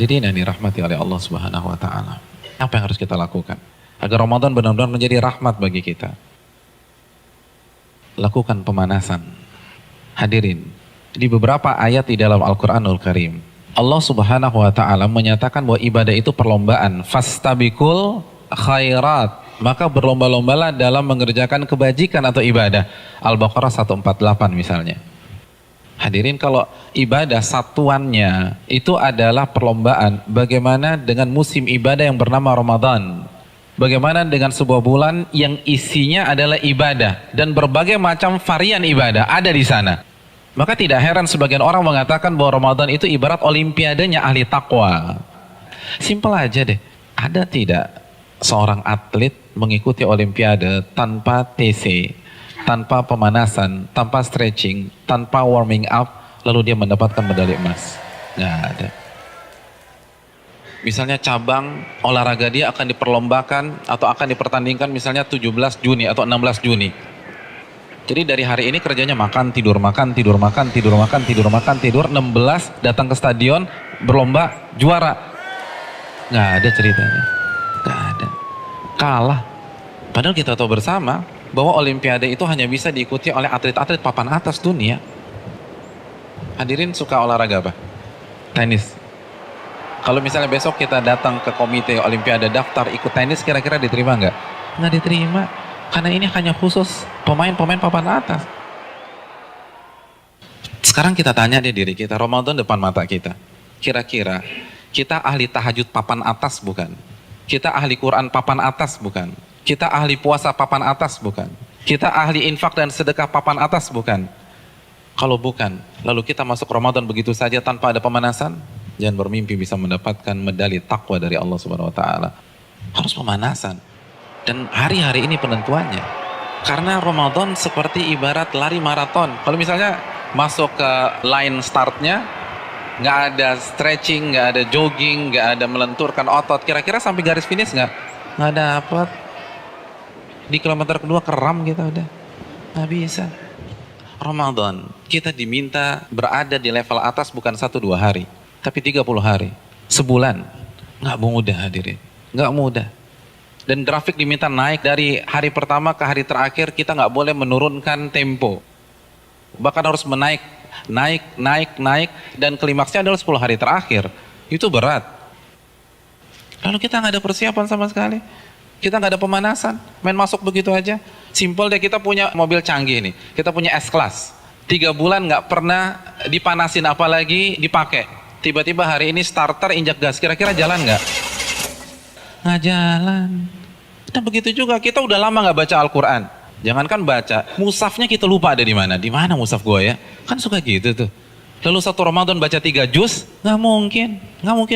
Hadirin yang dirahmati oleh Allah Subhanahu wa taala. Apa yang harus kita lakukan agar Ramadan benar-benar menjadi rahmat bagi kita? Lakukan pemanasan. Hadirin, di beberapa ayat di dalam Al-Qur'anul Karim, Allah Subhanahu wa taala menyatakan bahwa ibadah itu perlombaan. Fastabiqul khairat. Maka berlomba-lombalah dalam mengerjakan kebajikan atau ibadah. Al-Baqarah 148 misalnya. Hadirin, kalau ibadah satuannya itu adalah perlombaan, bagaimana dengan musim ibadah yang bernama Ramadan? Bagaimana dengan sebuah bulan yang isinya adalah ibadah dan berbagai macam varian ibadah ada di sana? Maka tidak heran sebagian orang mengatakan bahwa Ramadan itu ibarat olimpiadenya ahli takwa. Simpel aja deh. Ada tidak seorang atlet mengikuti olimpiade tanpa TC? Tanpa pemanasan, tanpa stretching, tanpa warming up, lalu dia mendapatkan medali emas? Nggak ada. Misalnya cabang olahraga dia akan diperlombakan atau akan dipertandingkan misalnya 17 Juni atau 16 Juni. Jadi dari hari ini kerjanya makan, tidur, makan, tidur, makan, tidur, makan, tidur, makan, tidur, 16 datang ke stadion, berlomba, juara. Nggak ada ceritanya. Nggak ada. Kalah. Padahal kita tahu bersama bahwa olimpiade itu hanya bisa diikuti oleh atlet-atlet papan atas dunia. Hadirin suka olahraga apa? Tenis. Kalau misalnya besok kita datang ke komite olimpiade daftar ikut tenis, kira-kira diterima nggak? Nggak diterima. Karena ini hanya khusus pemain-pemain papan atas. Sekarang kita tanya deh diri kita, Ramadan depan mata kita. Kira-kira kita ahli tahajud papan atas bukan? Kita ahli Quran papan atas bukan? Kita ahli puasa papan atas bukan? Kita ahli infak dan sedekah papan atas bukan? Kalau bukan, lalu kita masuk Ramadan begitu saja tanpa ada pemanasan? Jangan bermimpi bisa mendapatkan medali takwa dari Allah Subhanahu wa taala. Harus pemanasan. Dan hari-hari ini penentuannya. Karena Ramadan seperti ibarat lari maraton. Kalau misalnya masuk ke line startnya, nggak ada stretching, nggak ada jogging, nggak ada melenturkan otot, kira-kira sampai garis finish nggak dapat. Di kilometer kedua keram kita udah, nggak bisa. Ramadan kita diminta berada di level atas bukan 1-2 hari, tapi 30 hari, sebulan. Nggak mudah hadirin, nggak mudah. Dan grafik diminta naik dari hari pertama ke hari terakhir, kita nggak boleh menurunkan tempo. Bahkan harus naik, dan klimaksnya adalah 10 hari terakhir. Itu berat. Lalu kita nggak ada persiapan sama sekali. Kita nggak ada pemanasan, main masuk begitu aja. Simpel deh, kita punya mobil canggih nih, kita punya S-Class. 3 bulan nggak pernah dipanasin apalagi dipakai. Tiba-tiba hari ini starter injak gas, kira-kira jalan nggak? Nggak jalan. Nah begitu juga, kita udah lama nggak baca Al-Quran. Jangankan baca, mushafnya kita lupa ada di mana. Di mana mushaf gue ya? Kan suka gitu tuh. Lalu satu Ramadan baca 3 juz, nggak mungkin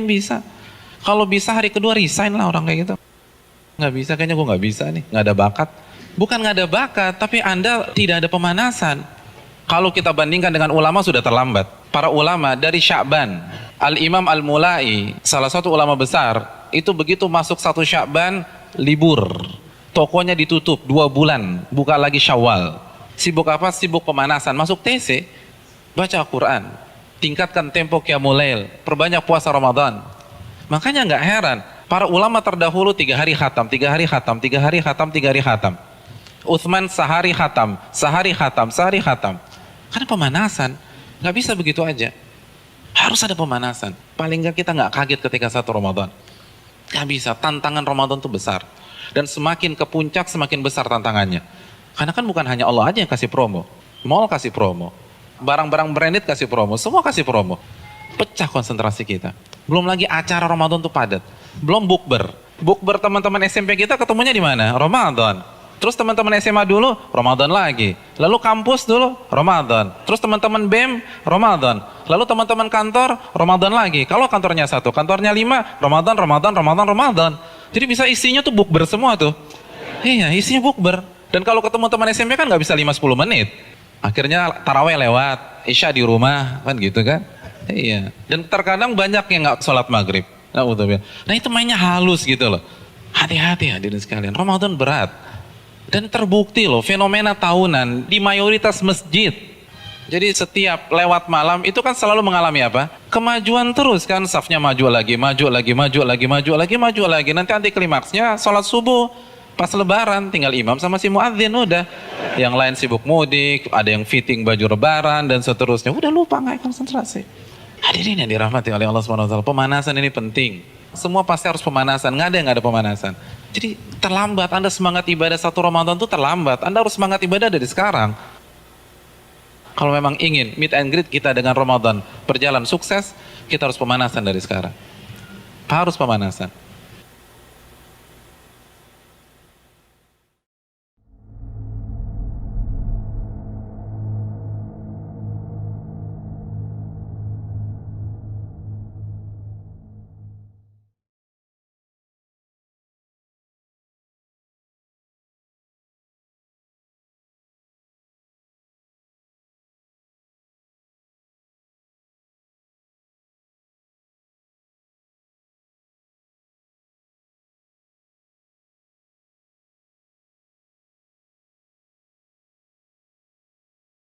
bisa. Kalau bisa hari kedua resign lah orang kayak gitu. Nggak bisa, kayaknya gue nggak bisa nih, nggak ada bakat. Bukan nggak ada bakat, tapi Anda tidak ada pemanasan. Kalau kita bandingkan dengan ulama sudah terlambat. Para ulama dari Sya'ban, Al-Imam Al-Mulai, salah satu ulama besar, itu begitu masuk 1 Sya'ban, libur. Tokonya ditutup 2 bulan, buka lagi Syawal. Sibuk apa? Sibuk pemanasan. Masuk TC, baca Al-Quran, tingkatkan tempo Qiyamul Lail, perbanyak puasa Ramadan. Makanya nggak heran, para ulama terdahulu 3 hari khatam, 3 hari khatam, 3 hari khatam, 3 hari khatam. Utsman sehari khatam, sehari khatam, sehari khatam. Karena pemanasan, nggak bisa begitu aja. Harus ada pemanasan. Paling nggak kita nggak kaget ketika 1 Ramadan. Nggak bisa, tantangan Ramadan itu besar. Dan semakin ke puncak, semakin besar tantangannya. Karena kan bukan hanya Allah aja yang kasih promo. Mall kasih promo. Barang-barang branded kasih promo. Semua kasih promo. Pecah konsentrasi kita. Belum lagi acara Ramadan tuh padat. Belum bukber. Bukber teman-teman SMP kita ketemunya di mana? Ramadan. Terus teman-teman SMA dulu, Ramadan lagi. Lalu kampus dulu, Ramadan. Terus teman-teman BEM, Ramadan. Lalu teman-teman kantor, Ramadan lagi. Kalau kantornya 1, kantornya 5, Ramadan. Jadi bisa isinya tuh bukber semua tuh. Iya, isinya bukber. Dan kalau ketemu teman SMP kan nggak bisa 5-10 menit. Akhirnya taraweh lewat, isya di rumah, kan gitu kan. Iya. Dan terkadang banyak yang nggak sholat maghrib. Nah itu mainnya halus gitu loh. Hati-hati hadirin sekalian, Ramadan berat. Dan terbukti loh, fenomena tahunan di mayoritas masjid. Jadi setiap lewat malam itu kan selalu mengalami apa? Kemajuan terus kan, safnya maju lagi, maju lagi, maju lagi, maju lagi, maju lagi. Nanti anti klimaksnya sholat subuh pas lebaran tinggal imam sama si muadzin udah. Yang lain sibuk mudik, ada yang fitting baju lebaran dan seterusnya. Udah lupa, nggak konsentrasi. Hadirin yang dirahmati oleh Allah SWT, pemanasan ini penting. Semua pasti harus pemanasan, nggak ada yang nggak ada pemanasan. Jadi terlambat, Anda semangat ibadah satu Ramadan itu terlambat. Anda harus semangat ibadah dari sekarang. Kalau memang ingin meet and greet kita dengan Ramadan berjalan sukses, kita harus pemanasan dari sekarang. Harus pemanasan.